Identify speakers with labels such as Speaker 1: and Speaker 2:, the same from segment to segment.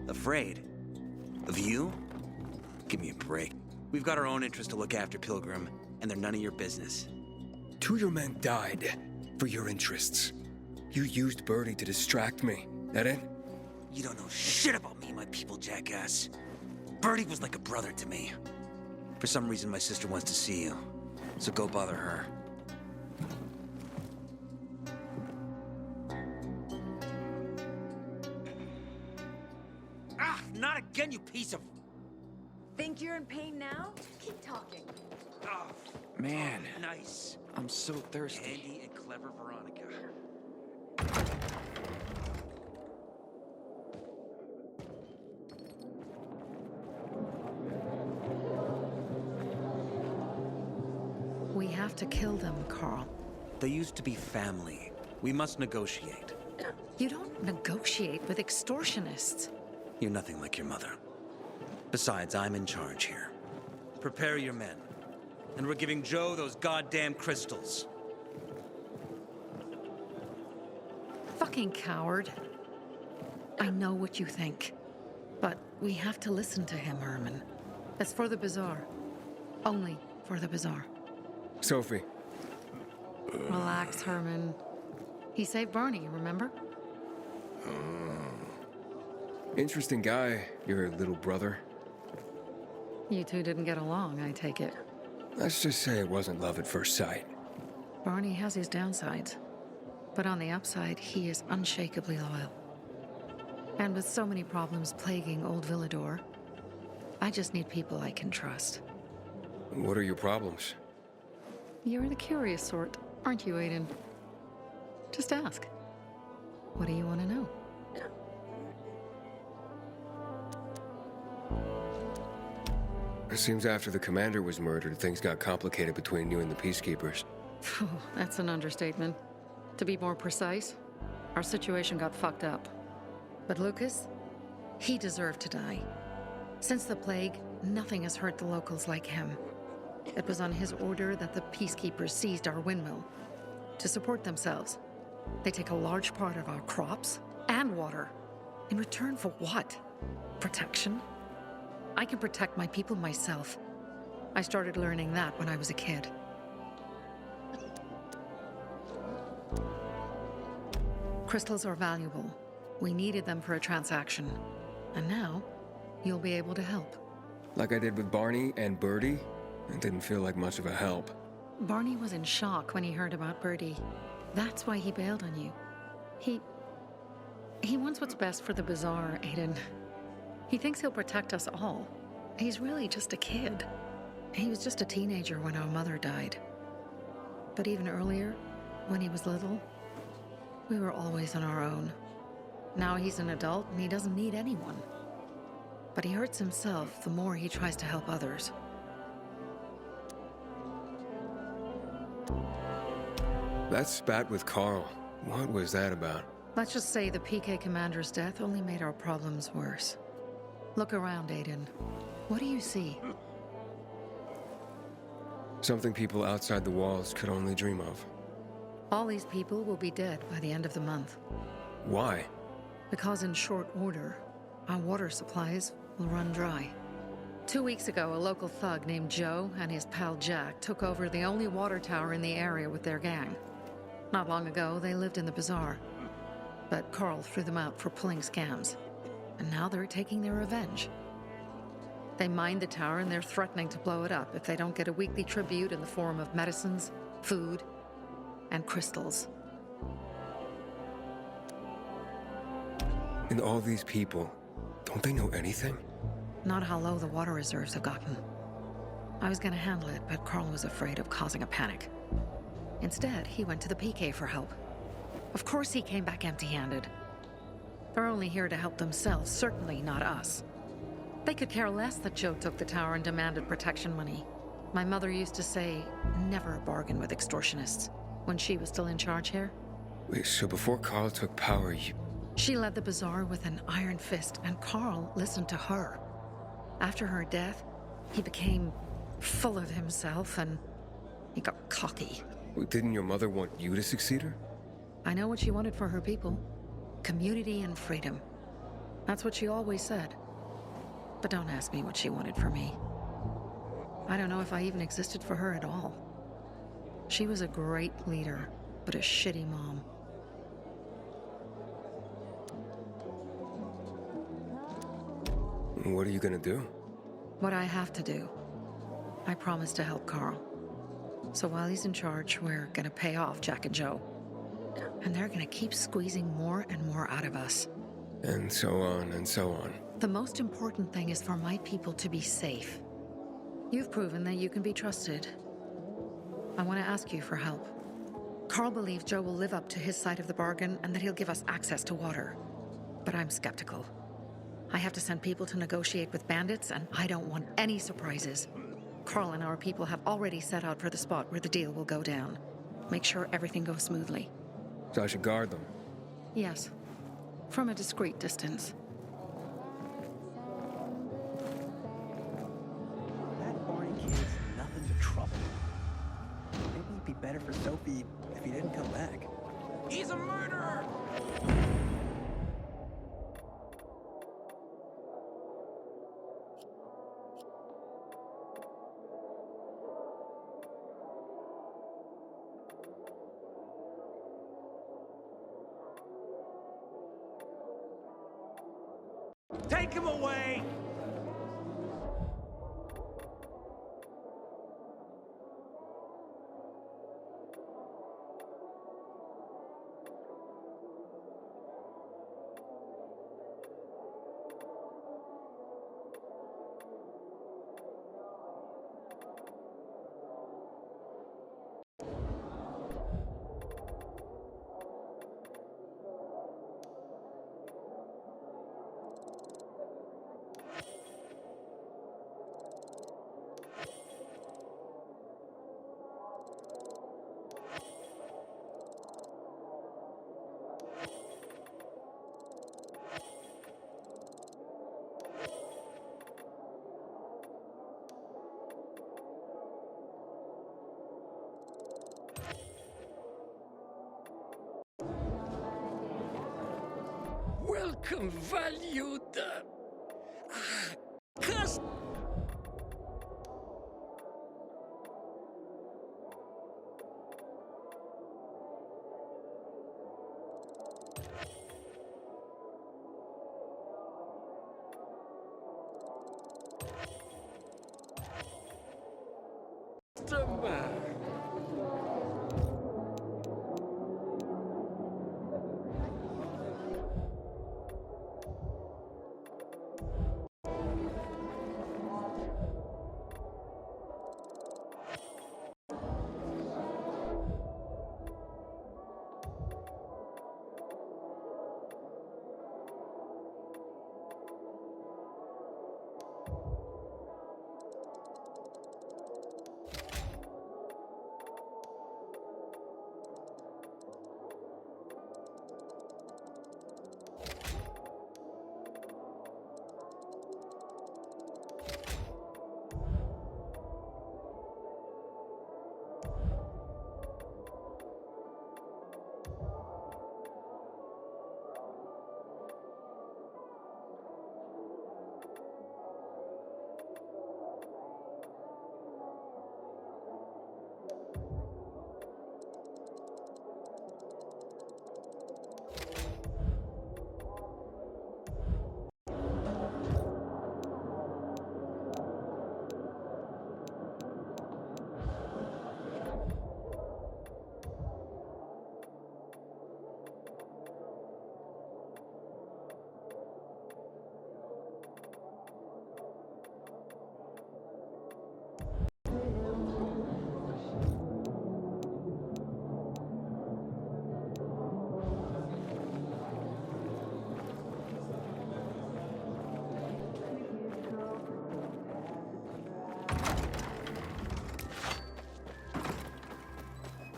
Speaker 1: Afraid? Of you? Give me a break. We've got our own interests to look after, Pilgrim, and they're none of your business.
Speaker 2: 2 of your men died for your interests. You used Birdie to distract me. That it?
Speaker 1: You don't know shit about me and my people, jackass. Birdie was like a brother to me. For some reason, my sister wants to see you, so go bother her. Ah, not again, you piece of...
Speaker 3: Think you're in pain now? Keep talking.
Speaker 1: Oh,
Speaker 4: Man,
Speaker 1: nice.
Speaker 4: I'm so thirsty.
Speaker 1: Andy and clever Veronica.
Speaker 5: We have to kill them, Carl.
Speaker 1: They used to be family. We must negotiate.
Speaker 5: You don't negotiate with extortionists.
Speaker 1: You're nothing like your mother. Besides, I'm in charge here. Prepare your men. And we're giving Joe those goddamn crystals.
Speaker 5: Fucking coward. I know what you think. But we have to listen to him, Herman. It's for the Bazaar. Only for the Bazaar.
Speaker 2: Sophie.
Speaker 5: Relax, Herman. He saved Barney, remember?
Speaker 2: Interesting guy, your little brother.
Speaker 5: You two didn't get along, I take it.
Speaker 2: Let's just say it wasn't love at first sight.
Speaker 5: Barney has his downsides. But on the upside, he is unshakably loyal. And with so many problems plaguing old Villador, I just need people I can trust.
Speaker 2: What are your problems?
Speaker 5: You're the curious sort, aren't you, Aiden? Just ask. What do you want to know?
Speaker 2: It seems after the commander was murdered, things got complicated between you and the Peacekeepers.
Speaker 5: Oh, that's an understatement. To be more precise, our situation got fucked up. But Lucas, he deserved to die. Since the plague, nothing has hurt the locals like him. It was on his order that the Peacekeepers seized our windmill. To support themselves, they take a large part of our crops and water. In return for what? Protection? I can protect my people myself. I started learning that when I was a kid. Crystals are valuable. We needed them for a transaction. And now, you'll be able to help.
Speaker 2: Like I did with Barney and Birdie, it didn't feel like much of a help.
Speaker 5: Barney was in shock when he heard about Birdie. That's why he bailed on you. He wants what's best for the Bazaar, Aiden. He thinks he'll protect us all. He's really just a kid. He was just a teenager when our mother died. But even earlier, when he was little, we were always on our own. Now he's an adult and he doesn't need anyone. But he hurts himself the more he tries to help others.
Speaker 2: That spat with Carl, what was that about?
Speaker 5: Let's just say the PK commander's death only made our problems worse. Look around, Aiden. What do you see?
Speaker 2: Something people outside the walls could only dream of.
Speaker 5: All these people will be dead by the end of the month.
Speaker 2: Why?
Speaker 5: Because in short order, our water supplies will run dry. 2 weeks ago, a local thug named Joe and his pal Jack took over the only water tower in the area with their gang. Not long ago, they lived in the Bazaar. But Carl threw them out for pulling scams. And now they're taking their revenge. They mined the tower and they're threatening to blow it up if they don't get a weekly tribute in the form of medicines, food, and crystals.
Speaker 2: And all these people, don't they know anything?
Speaker 5: Not how low the water reserves have gotten. I was gonna handle it, but Carl was afraid of causing a panic. Instead, he went to the PK for help. Of course he came back empty-handed. They're only here to help themselves, certainly not us. They could care less that Joe took the tower and demanded protection money. My mother used to say, never bargain with extortionists, when she was still in charge here.
Speaker 2: Wait, so before Carl took power, you...
Speaker 5: She led the Bazaar with an iron fist, and Carl listened to her. After her death, he became full of himself, and he got cocky.
Speaker 2: Wait, didn't your mother want you to succeed her?
Speaker 5: I know what she wanted for her people. Community and freedom. That's what she always said. But don't ask me what she wanted for me. I don't know if I even existed for her at all. She was a great leader, but a shitty mom.
Speaker 2: What are you gonna do?
Speaker 5: What I have to do. I promised to help Carl. So while he's in charge, we're gonna pay off Jack and Joe. And they're gonna keep squeezing more and more out of us.
Speaker 2: And so on and so on.
Speaker 5: The most important thing is for my people to be safe. You've proven that you can be trusted. I want to ask you for help. Carl believes Joe will live up to his side of the bargain and that he'll give us access to water. But I'm skeptical. I have to send people to negotiate with bandits, and I don't want any surprises. Carl and our people have already set out for the spot where the deal will go down. Make sure everything goes smoothly.
Speaker 2: So I should guard them.
Speaker 5: Yes. From a discreet distance.
Speaker 6: That Barney kid is nothing but trouble. Maybe it'd be better for Sophie if he didn't come back.
Speaker 1: He's a murderer! Take him away!
Speaker 2: Welcome, valued customer.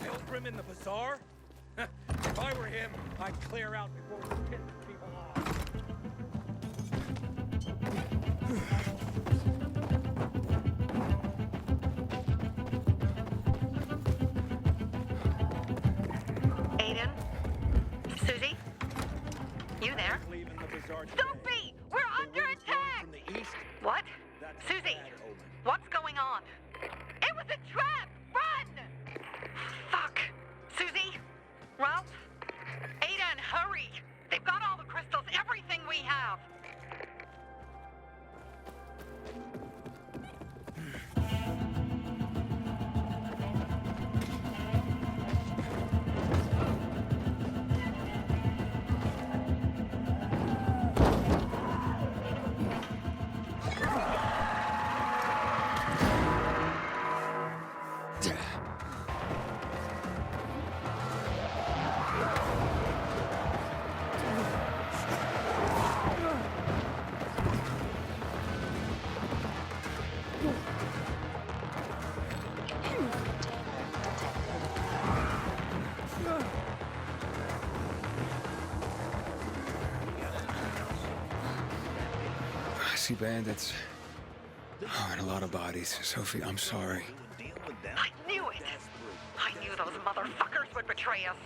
Speaker 7: Pilgrim in the bazaar? If I were him, I'd clear out before we piss people off.
Speaker 5: Aiden? Susie? You there?
Speaker 7: Leaving the bazaar today.
Speaker 8: Sophie! We're under attack!
Speaker 7: From the east,
Speaker 8: What?
Speaker 7: that's a
Speaker 8: Susie,
Speaker 7: bad omen.
Speaker 8: what's going on? It was a trap! Run! Fuck! Susie? Ralph? Aiden, hurry! They've got all the crystals, everything we have!
Speaker 2: I see bandits. Oh, and a lot of bodies. Sophie, I'm sorry.
Speaker 8: I knew it! I knew those motherfuckers would betray us.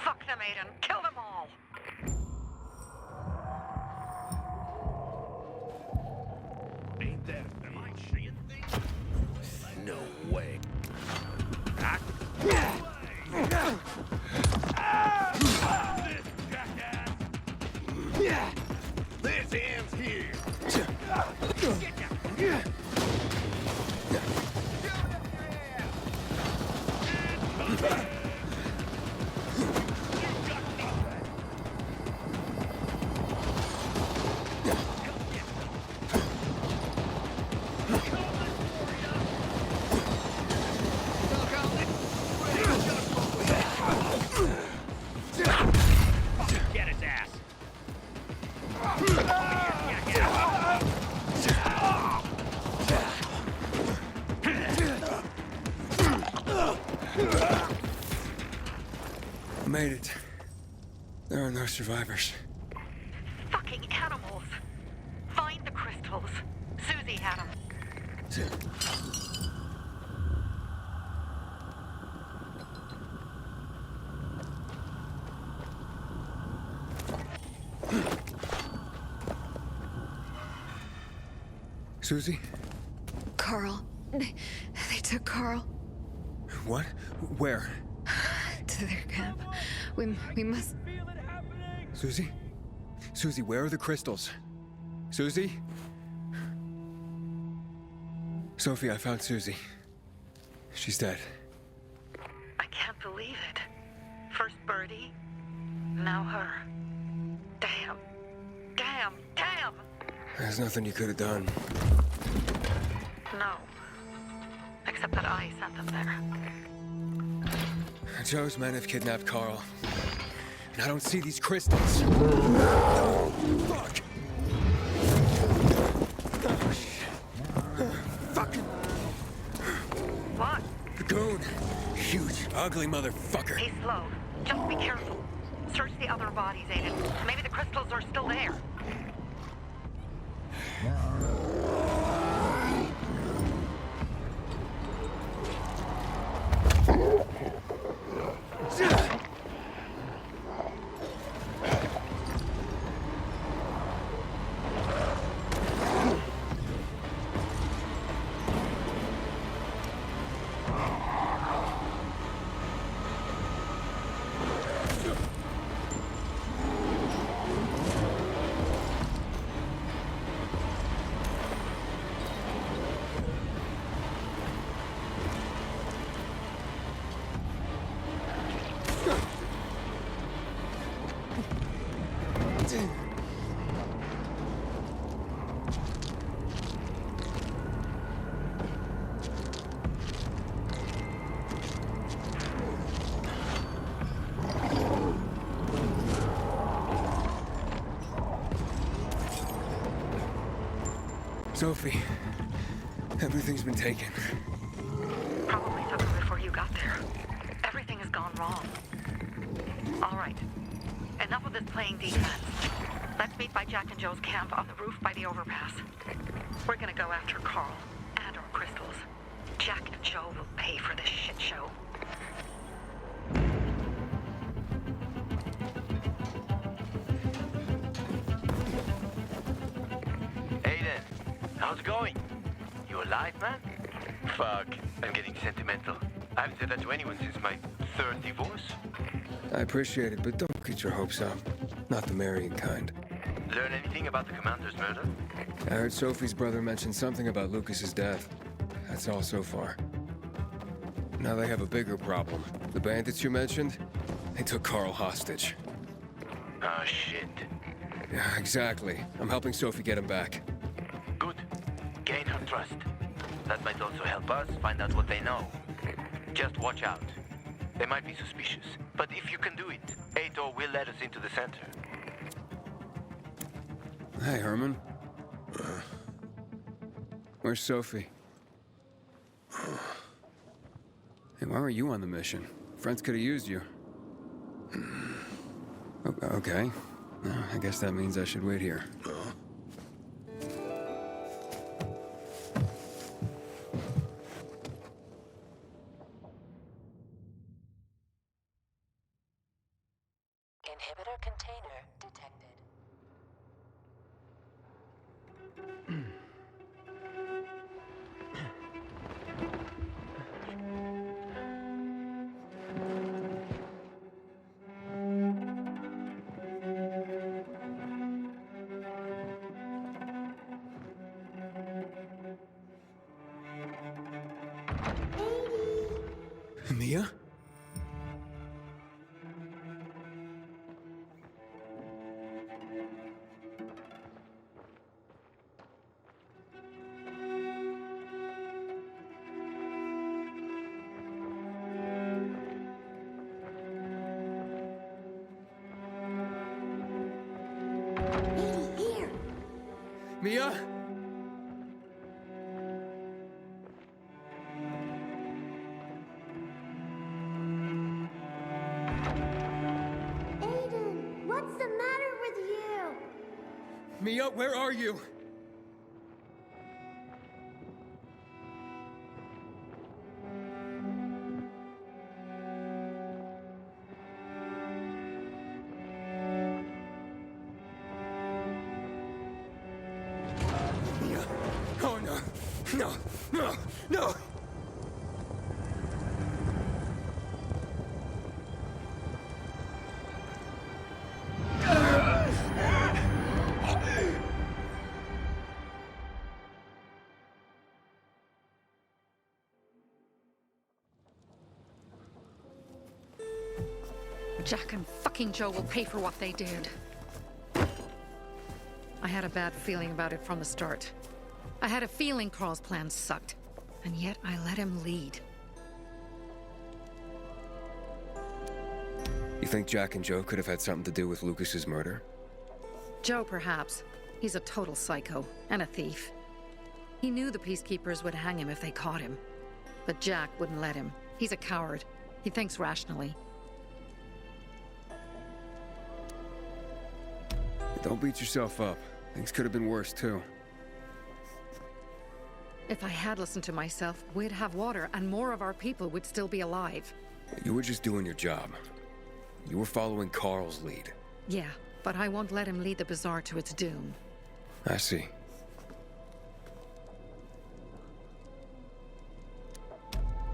Speaker 8: Fuck them, Aiden. Kill them all!
Speaker 7: Ain't that? Am I seeing things? No way. This jackass! This ends here. Get his ass.
Speaker 2: I made it. There are no survivors.
Speaker 8: Fucking animals! Find the crystals. Susie had them.
Speaker 2: Susie?
Speaker 3: Carl. They took Carl
Speaker 2: What? Where?
Speaker 3: to their camp. We must.
Speaker 2: Susie? Susie, where are the crystals? Susie? Sophie, I found Susie. She's dead.
Speaker 8: I can't believe it. First Birdie, now her. Damn. Damn. Damn!
Speaker 2: There's nothing you could have done.
Speaker 8: No. Except that I sent them there.
Speaker 2: Joe's men have kidnapped Carl. And I don't see these crystals. Fuck! Fucking
Speaker 8: What?
Speaker 2: the goon! Huge, ugly motherfucker.
Speaker 8: He's slow. Just be careful. Search the other bodies, Aiden. Maybe the crystals are still there.
Speaker 2: Sophie, everything's been taken.
Speaker 8: Probably took them before you got there. Everything has gone wrong. All right. Enough of this playing defense. Let's meet by Jack and Joe's camp on the roof by the overpass. We're gonna go after Carl and our crystals. Jack and Joe will pay for this shit show.
Speaker 9: alive, man? Fuck, I'm getting sentimental. I haven't said that to anyone since my third divorce.
Speaker 2: I appreciate it, but don't get your hopes up. Not the marrying kind.
Speaker 9: Learn anything about the commander's murder?
Speaker 2: I heard Sophie's brother mention something about Lucas's death. That's all so far. Now they have a bigger problem. The bandits you mentioned, they took Carl hostage.
Speaker 9: Oh, shit.
Speaker 2: Yeah, exactly. I'm helping Sophie get him back.
Speaker 9: Good. Gain her trust. That might also help us find out what they know. Just watch out. They might be suspicious. But if you can do it, Aitor will let us into the center.
Speaker 2: Hey, Herman. Where's Sophie? Hey, why were you on the mission? Friends could have used you. Okay. I guess that means I should wait here.
Speaker 10: Inhibitor container detected.
Speaker 2: Mia? Mia?
Speaker 11: Aiden, what's the matter with you?
Speaker 2: Mia, where are you? Oh, no. No. No. No.
Speaker 5: Jack and fucking Joe will pay for what they did. I had a bad feeling about it from the start. I had a feeling Carl's plan sucked, and yet I let him lead.
Speaker 2: You think Jack and Joe could have had something to do with Lucas's murder?
Speaker 5: Joe, perhaps. He's a total psycho and a thief. He knew the Peacekeepers would hang him if they caught him. But Jack wouldn't let him. He's a coward. He thinks rationally.
Speaker 2: Don't beat yourself up. Things could have been worse, too.
Speaker 5: If I had listened to myself, we'd have water and more of our people would still be alive.
Speaker 2: You were just doing your job. You were following Carl's lead.
Speaker 5: Yeah, but I won't let him lead the Bazaar to its doom.
Speaker 2: I see.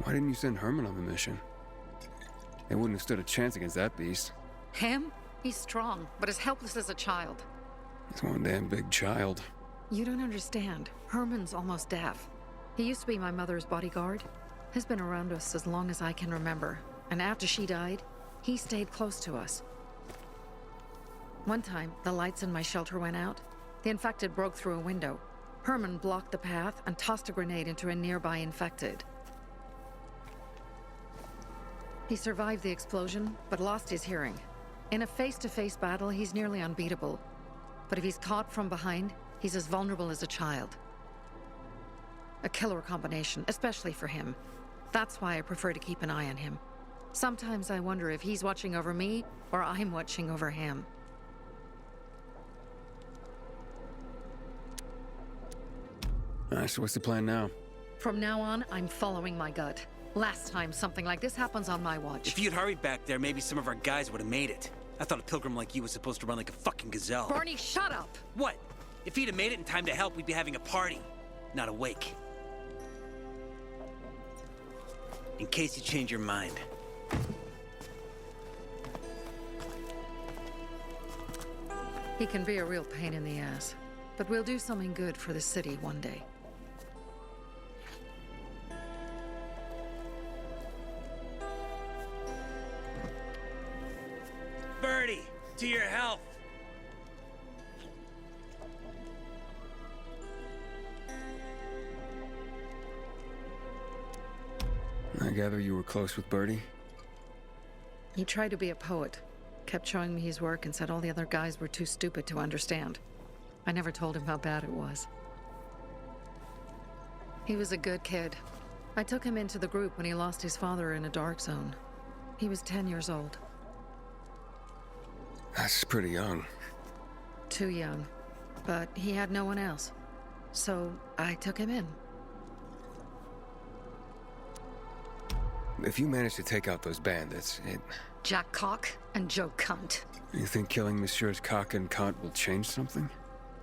Speaker 2: Why didn't you send Herman on the mission? They wouldn't have stood a chance against that beast.
Speaker 5: Him? He's strong, but as helpless as a child.
Speaker 2: He's one damn big child.
Speaker 5: You don't understand. Herman's almost deaf. He used to be my mother's bodyguard. He's been around us as long as I can remember. And after she died, he stayed close to us. One time, the lights in my shelter went out. The infected broke through a window. Herman blocked the path and tossed a grenade into a nearby infected. He survived the explosion, but lost his hearing. In a face-to-face battle, he's nearly unbeatable. But if he's caught from behind, he's as vulnerable as a child. A killer combination, especially for him. That's why I prefer to keep an eye on him. Sometimes I wonder if he's watching over me, or I'm watching over him.
Speaker 2: So what's the plan now?
Speaker 5: From now on, I'm following my gut. Last time something like this happens on my watch.
Speaker 1: If you'd hurried back there, maybe some of our guys would have made it. I thought a pilgrim like you was supposed to run like a fucking gazelle.
Speaker 5: Barney, shut up!
Speaker 1: What? If he'd have made it in time to help, we'd be having a party, not a wake. in case you change your mind.
Speaker 5: He can be a real pain in the ass, but we'll do something good for the city one day.
Speaker 1: Birdie, to your health.
Speaker 2: I gather you were close with Birdie?
Speaker 5: He tried to be a poet, kept showing me his work and said all the other guys were too stupid to understand. I never told him how bad it was. He was a good kid. I took him into the group when he lost his father in a dark zone. He was 10 years old.
Speaker 2: That's pretty young.
Speaker 5: Too young. But he had no one else. So I took him in.
Speaker 2: If you manage to take out those bandits,
Speaker 5: Jack Cock and Joe Cunt.
Speaker 2: You think killing Messieurs Cock and Cunt will change something?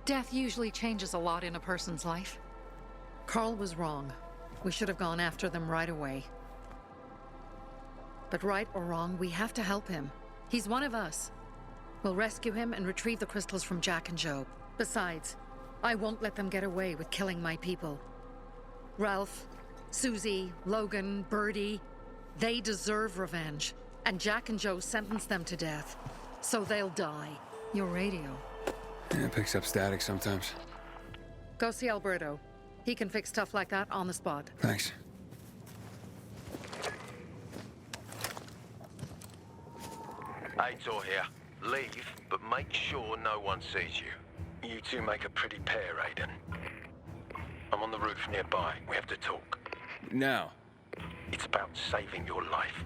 Speaker 5: Death usually changes a lot in a person's life. Carl was wrong. We should have gone after them right away. But right or wrong, we have to help him. He's one of us. We'll rescue him and retrieve the crystals from Jack and Joe. Besides, I won't let them get away with killing my people. Ralph, Susie, Logan, Birdie, they deserve revenge. And Jack and Joe sentenced them to death. So they'll die. Your radio.
Speaker 2: Yeah, it picks up static sometimes.
Speaker 5: Go see Alberto. He can fix stuff like that on the spot.
Speaker 2: Thanks.
Speaker 9: Aitor here. Leave, but make sure no one sees you. You two make a pretty pair, Aiden. I'm on the roof nearby. We have to talk.
Speaker 2: Now.
Speaker 9: It's about saving your life.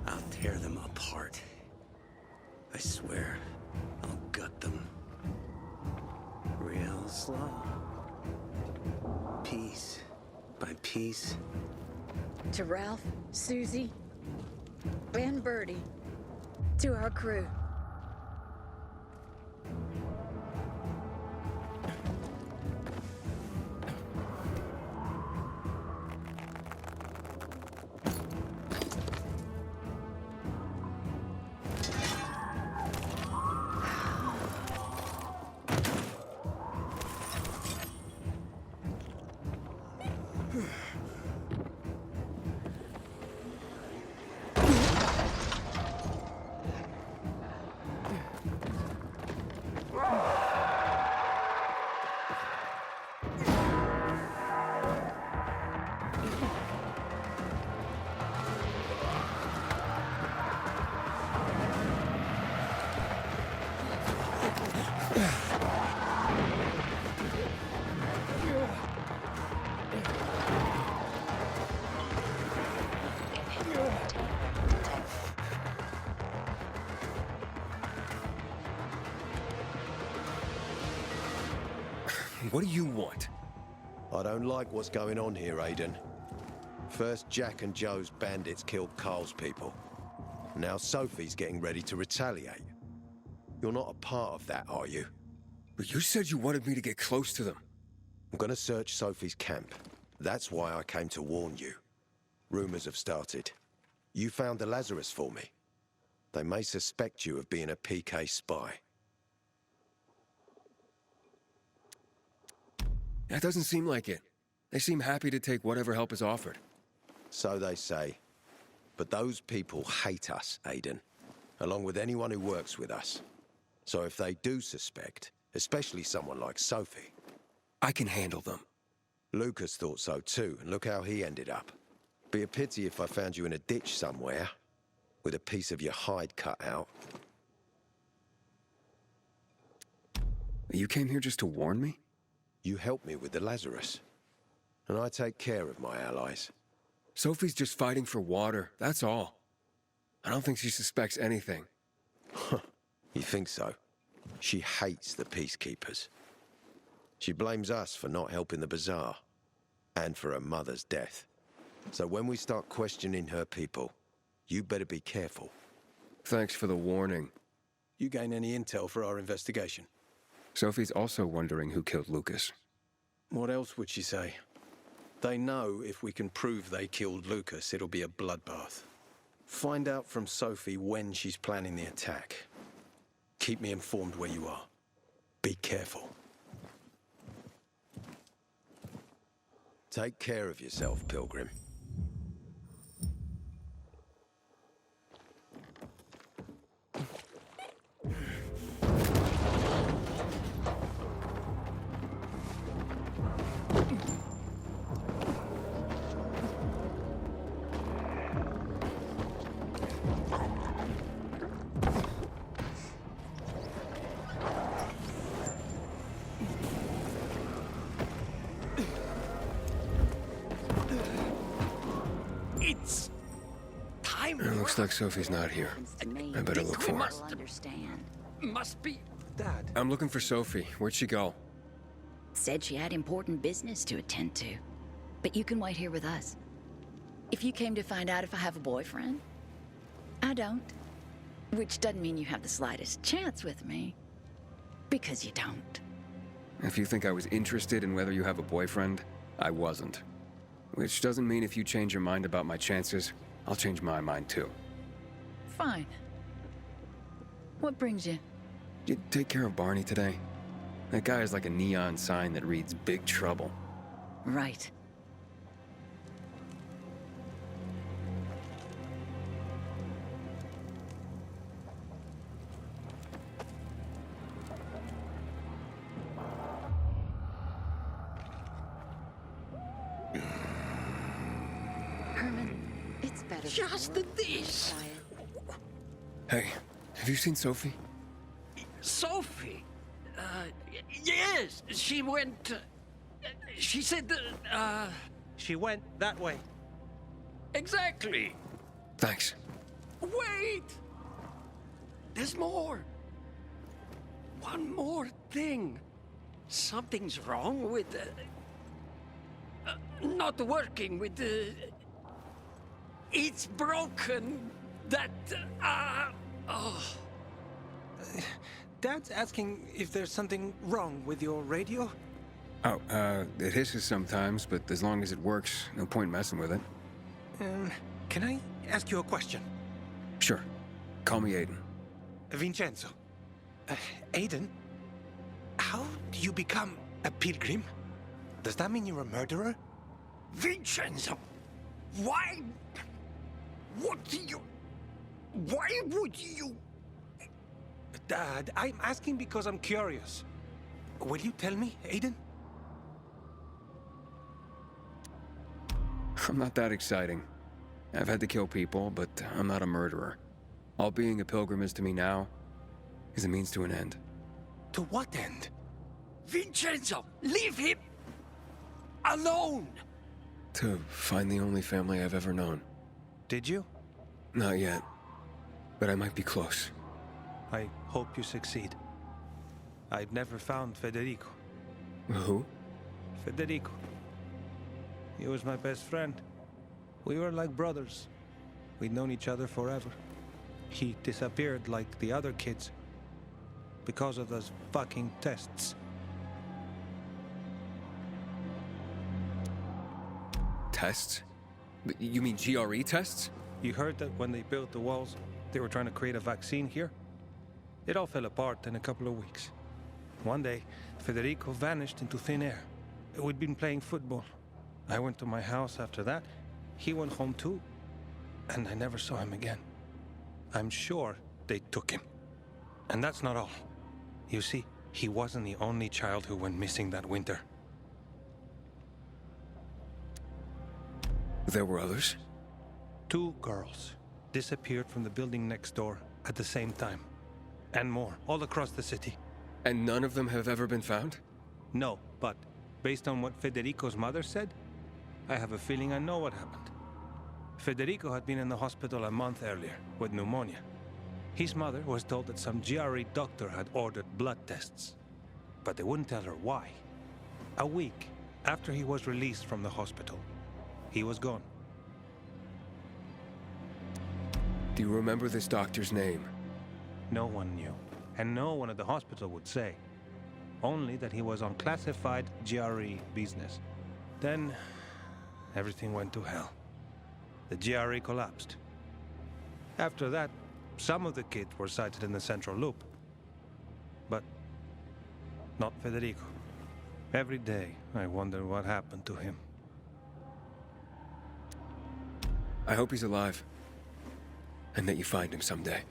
Speaker 1: I'll tear them apart. I swear, I'll gut them. Real slow. Piece by piece.
Speaker 3: To Ralph, Susie, and Birdie. To our crew.
Speaker 2: What do you want?
Speaker 12: I don't like what's going on here, Aiden. First, Jack and Joe's bandits killed Carl's people. Now Sophie's getting ready to retaliate. You're not a part of that, are you?
Speaker 2: But you said you wanted me to get close to them.
Speaker 12: I'm gonna search Sophie's camp. That's why I came to warn you. Rumors have started. You found the Lazarus for me. They may suspect you of being a PK spy.
Speaker 2: That doesn't seem like it. They seem happy to take whatever help is offered.
Speaker 12: So they say. But those people hate us, Aiden. Along with anyone who works with us. So if they do suspect, especially someone like Sophie...
Speaker 2: I can handle them.
Speaker 12: Lucas thought so too, and look how he ended up. Be a pity if I found you in a ditch somewhere, with a piece of your hide cut out.
Speaker 2: You came here just to warn me?
Speaker 12: You helped me with the Lazarus. And I take care of my allies.
Speaker 2: Sophie's just fighting for water, that's all. I don't think she suspects anything.
Speaker 12: You think so? She hates the peacekeepers. She blames us for not helping the bazaar. And for her mother's death. So when we start questioning her people, you better be careful.
Speaker 2: Thanks for the warning.
Speaker 6: You gain any intel for our investigation?
Speaker 2: Sophie's also wondering who killed Lucas.
Speaker 6: What else would she say?
Speaker 12: They know if we can prove they killed Lucas, it'll be a bloodbath. Find out from Sophie when she's planning the attack. Keep me informed where you are. Be careful. Take care of yourself, Pilgrim.
Speaker 1: It's time.
Speaker 2: It looks like Sophie's not here. I better look for her.
Speaker 1: Must be.
Speaker 6: Dad.
Speaker 2: I'm looking for Sophie. Where'd she go?
Speaker 13: Said she had important business to attend to. But you can wait here with us. If you came to find out if I have a boyfriend, I don't. Which doesn't mean you have the slightest chance with me. Because you don't.
Speaker 2: If you think I was interested in whether you have a boyfriend, I wasn't. Which doesn't mean if you change your mind about my chances, I'll change my mind too.
Speaker 13: Fine. What brings you?
Speaker 2: Did you take care of Barney today? That guy is like a neon sign that reads Big Trouble.
Speaker 13: Right.
Speaker 3: Herman, it's better.
Speaker 1: Just this.
Speaker 2: Hey, have you seen Sophie?
Speaker 1: Sophie. Yes, she went. She said that.
Speaker 6: She went that way.
Speaker 1: Exactly.
Speaker 2: Thanks.
Speaker 1: Wait! There's more. One more thing. Something's wrong with not working with it's broken. That oh.
Speaker 6: Dad's asking if there's something wrong with your radio.
Speaker 2: Oh, it hisses sometimes, but as long as it works, no point messing with it.
Speaker 6: Can I ask you a question?
Speaker 2: Sure. Call me Aiden.
Speaker 6: Vincenzo. Aiden, how do you become a pilgrim? Does that mean you're a murderer?
Speaker 1: Vincenzo! Why? What do you... Why would you...
Speaker 6: Dad, I'm asking because I'm curious. Will you tell me, Aiden?
Speaker 2: I'm not that exciting. I've had to kill people, but I'm not a murderer. All being a pilgrim is to me now is a means to an end.
Speaker 6: To what end?
Speaker 1: Vincenzo, leave him alone!
Speaker 2: To find the only family I've ever known.
Speaker 6: Did you?
Speaker 2: Not yet, but I might be close.
Speaker 6: I hope you succeed. I've never found Federico.
Speaker 2: Who?
Speaker 6: Federico. He was my best friend. We were like brothers. We'd known each other forever. He disappeared like the other kids. Because of those fucking tests.
Speaker 2: Tests? You mean GRE tests?
Speaker 6: You heard that when they built the walls, they were trying to create a vaccine here? It all fell apart in a couple of weeks. One day, Federico vanished into thin air. We'd been playing football. I went to my house after that. He went home too. And I never saw him again. I'm sure they took him. And that's not all. You see, he wasn't the only child who went missing that winter.
Speaker 2: There were others?
Speaker 6: 2 girls disappeared from the building next door at the same time. And more, all across the city.
Speaker 2: And none of them have ever been found?
Speaker 6: No, but based on what Federico's mother said, I have a feeling I know what happened. Federico had been in the hospital a month earlier with pneumonia. His mother was told that some GRE doctor had ordered blood tests, but they wouldn't tell her why. A week after he was released from the hospital, he was gone.
Speaker 2: Do you remember this doctor's name?
Speaker 6: No one knew, and no one at the hospital would say. Only that he was on classified GRE business. Then, everything went to hell. The GRE collapsed. After that, some of the kids were sighted in the central loop. But not Federico. Every day, I wonder what happened to him.
Speaker 2: I hope he's alive. And that you find him someday.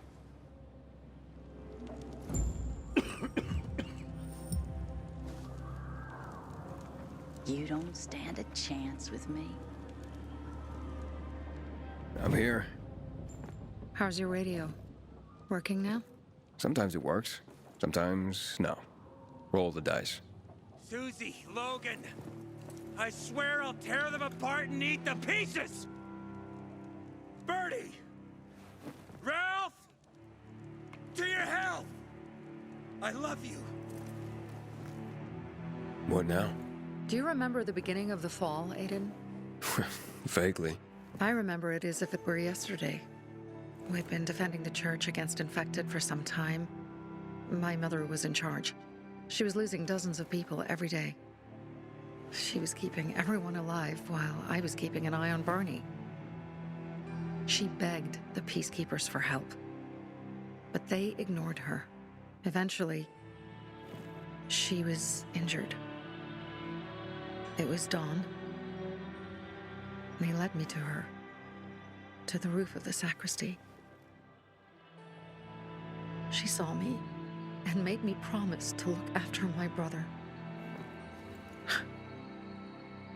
Speaker 13: You don't stand a chance with me.
Speaker 2: I'm here.
Speaker 5: How's your radio? Working now?
Speaker 2: Sometimes it works. Sometimes, no. Roll the dice.
Speaker 1: Susie, Logan, I swear I'll tear them apart and eat the pieces! Bertie! Ralph! To your health! I love you.
Speaker 2: What now?
Speaker 5: Do you remember the beginning of the fall, Aiden?
Speaker 2: Vaguely.
Speaker 5: I remember it as if it were yesterday. We'd been defending the church against infected for some time. My mother was in charge. She was losing dozens of people every day. She was keeping everyone alive while I was keeping an eye on Barney. She begged the peacekeepers for help, but they ignored her. Eventually, she was injured. It was dawn, and he led me to her, to the roof of the sacristy. She saw me and made me promise to look after my brother.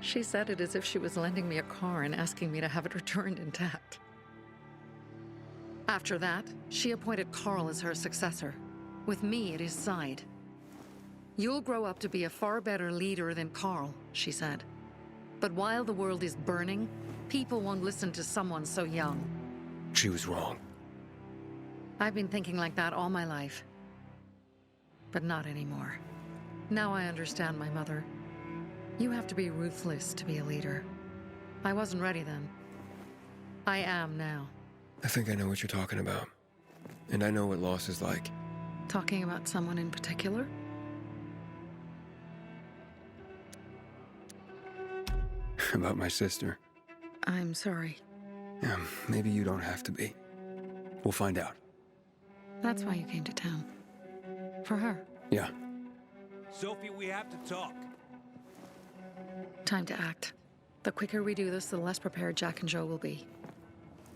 Speaker 5: She said it as if she was lending me a car and asking me to have it returned intact. After that, she appointed Carl as her successor, with me at his side. You'll grow up to be a far better leader than Carl, she said. But while the world is burning, people won't listen to someone so young.
Speaker 2: She was wrong.
Speaker 5: I've been thinking like that all my life. But not anymore. Now I understand my mother. You have to be ruthless to be a leader. I wasn't ready then. I am now.
Speaker 2: I think I know what you're talking about. And I know what loss is like.
Speaker 5: Talking about someone in particular?
Speaker 2: About my sister.
Speaker 5: I'm sorry.
Speaker 2: Yeah, maybe you don't have to be. We'll find out.
Speaker 5: That's why you came to town. For her.
Speaker 2: Yeah.
Speaker 1: Sophie, we have to talk.
Speaker 5: Time to act. The quicker we do this, the less prepared Jack and Joe will be.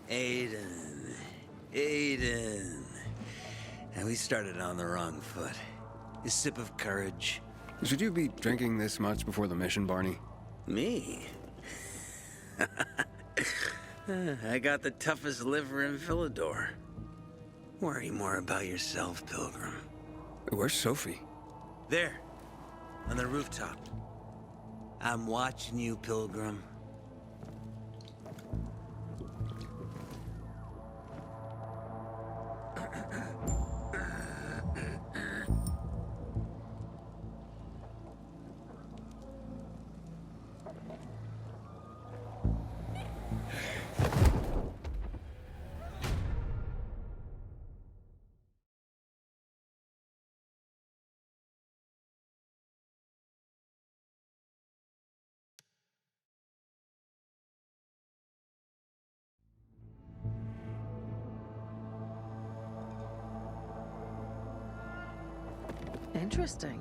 Speaker 1: Aiden. And we started on the wrong foot. A sip of courage.
Speaker 2: Should you be drinking this much before the mission, Barney?
Speaker 1: Me? I got the toughest liver in Philidor. Worry more about yourself, Pilgrim.
Speaker 2: Where's Sophie?
Speaker 1: There, on the rooftop. I'm watching you, Pilgrim.
Speaker 5: Interesting.